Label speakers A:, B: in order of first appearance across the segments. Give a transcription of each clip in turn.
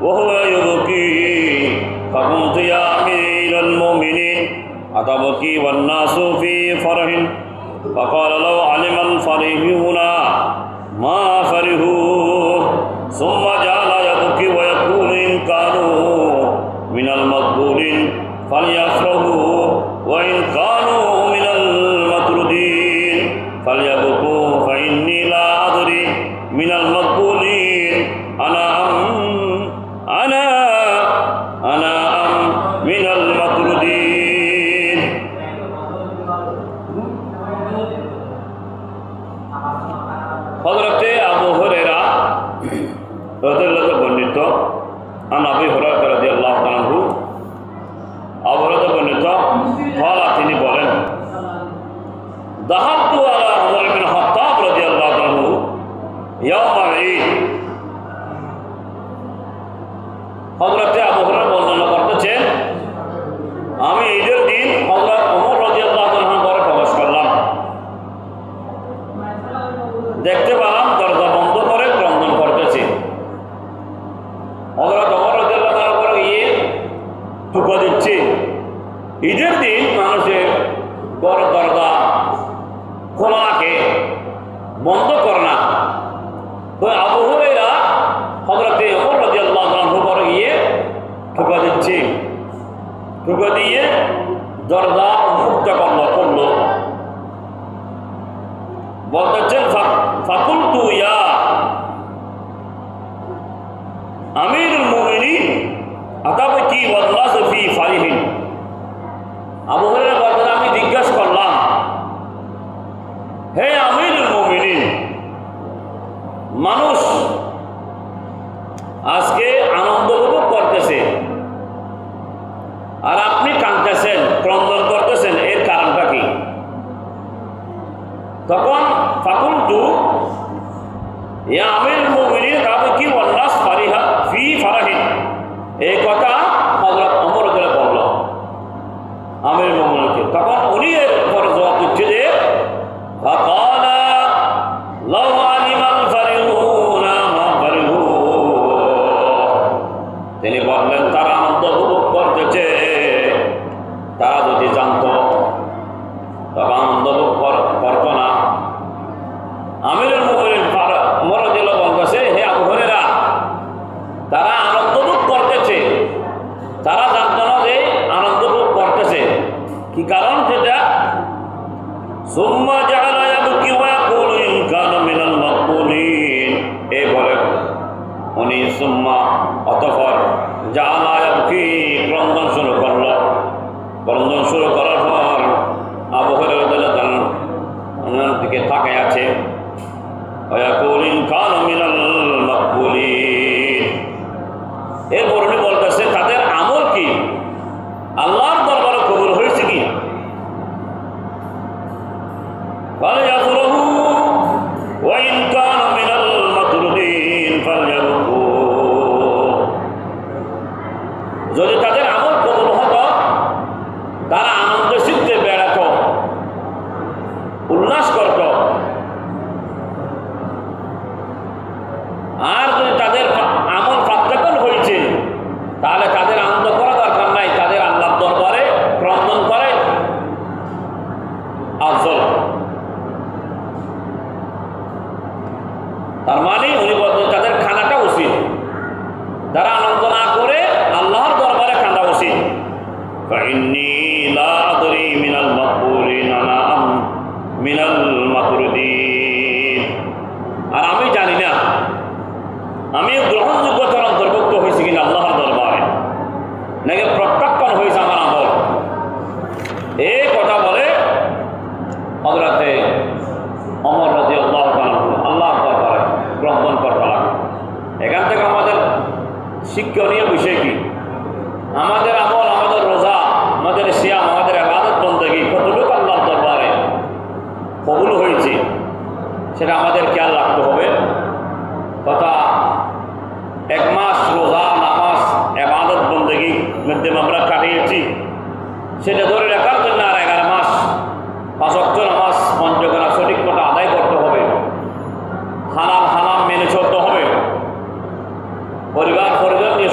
A: وهو يبكي فقلت يا أمير المؤمنين أتبكي والناس في فرح فقال لو علم الفرحون ما فرحوا ثم جعل يبكي ويقول إن كانوا من المقبولين فليفرحوا وإن كانوا من المطرودين فليبكوا فإني لا أدري من المقبولين أنا أم من المطرودين. হযরতে আবু হুরায়রা রাদিয়াল্লাহু বর্ণিত আন আবি হুরায়রা রাদিয়াল্লাহু আনহু আবরাদ বর্ণিত ফালা তিনি বলেন দাহাবতু আলা উমর ইবনে খাত্তাব রাদিয়াল্লাহু আনহু ইয়াউমাল ঈদ। হযরতে আবু হুরায়রা বর্ণনা করতেছেন আমি ঈদের দিন হযরত ওমর রাদিয়াল্লাহু আনহু ঘরে প্রবেশ করলাম, দেখতে পেলাম দরজা বন্ধ করে ক্রন্দন করতেছে। হযরত ওমর রাদিয়াল্লাহু আনহু ঘরে গিয়ে টুকা দিচ্ছে। ঈদের দিন মানুষের ঘর দরজা খোলা রাখে, বন্ধ করে না। তো আবু হুরায়রা হযরতে ওমর রাদিয়াল্লাহু আনহু ঘরে গিয়ে টুকা দিচ্ছে, টুকা দিয়ে দরজা মুক্ত করলো। বলতেছেন ফাকুলতু ইয়া আমিরুল মুমিনিন আতাবকি ওয়ান নাস ফি ফারিহিন। আবু হুরায়রা বলতেন আমি জিজ্ঞাসা করলাম, হে আমিরুল মুমিনিন, মানুষ আজকে আনন্দ উপভোগ করতেছে আর আপনি কাঁদতেছেন, ক্রন্দন করতেছেন, এর কারণটা কি? তখন ফাকুলতু ইয়া আমিরুল মুমিনিন আতাবকি ওয়ান নাস ফারিহা ফি ফারাহিন, এই কথা হযরত ওমর রাদিয়াল্লাহু বলল আমিরুল মুমিনিনকে। তখন উনি এর উপর জবাব দিচ্ছে যে ফাকালা লাউ আলিমাল ফারিহুনা মা ফারিহু, তিনি বললেন তারা আনন্দ উপভোগ করতেছে, তারা যদি জানতো তবে আনন্দ উপভোগ করতো না। আমিরুল মুমিনিন ওমর রাদিয়াল্লাহু বলতেছে, হে আবু হুরায়রা, তারা আনন্দ উপভোগ করতেছে, তারা জানতো না যে আনন্দ উপভোগ করতেছে। কি কারণ সেটা? সুম্মা জাআলা ইয়াবকি ওয়া ইয়াকুলু ইন কানা মিনাল মাকবুলিন, এই বলে উনি সুম্মা অতঃপর জাআলা ইয়াবকি ক্রন্দন শুরু করল। ক্রন্দন শুরু করার পর আবু হুরায়রা রাদিয়াল্লাহু আনহু ওনার দিকে তাকিয়ে আছে। ওয়া ইয়াকুলু ইন কানা মিনাল মাকবুলিন, এরপর উনি বলতেছে তাদের আমল কি, আল্লাহর দরবারে কবুল হয়েছে কি? ফালইয়াফরাহু ওয়া ইন কানা মিনাল মাতরুদিন ফালইয়াবকু, যদি তাদের আমল কবুল হতো তারা আনন্দ চিত্তে বেড়াত, উল্লাস করত। আর যদি তাদের আমল প্রত্যাখ্যান হয়েছে তাহলে তাদের আনন্দ করা দরকার নাই, তাদের আল্লাহর দরবারে ক্রন্দন করে আফজল। তার মানে উনি বলতেন তাদের খানাটা উচিত, যারা আনন্দ না করে আল্লাহর দরবারে কাঁদা উচিত। ফাইন্নী লা আদরি মিনাল মাকবুলিন আনা আম মিনাল মাতরুদিন, আর আমি জানি না আমি গ্রহণযোগ্যতার অন্তর্ভুক্ত হয়েছি কিনা আল্লাহর দরবারে, নাকি প্রত্যাখ্যান হয়েছে আমার আমল। এই কথা বলে হযরতে ওমর রাদিয়াল্লাহু আনহু আল্লাহর দরবারে ক্রন্দন করতে লাগলো। এখান থেকে আমাদের শিক্ষণীয় বিষয় কি? আমাদের আমল, আমাদের রোজা, আমাদের সিয়াম, আমাদের ইবাদত বন্দেগী কতটুকু আল্লাহর দরবারে কবুল হয়েছে সেটা আমাদের খেয়াল রাখতে হবে। তথা এক মাস রোজা, নামাজ, ইবাদত বন্দেগী মধ্যে আমরা কাটিয়েছি, সেটা ধরে রাখার জন্য আর 11 মাস 5 ওয়াক্ত নামাজ পঞ্চগণা সঠিক মতো আদায় করতে হবে, হালাল হারাম মেনে চলতে হবে, পরিবার পরিজন নিয়ে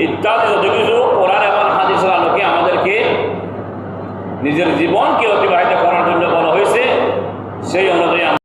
A: ইত্যাদি যত কিছু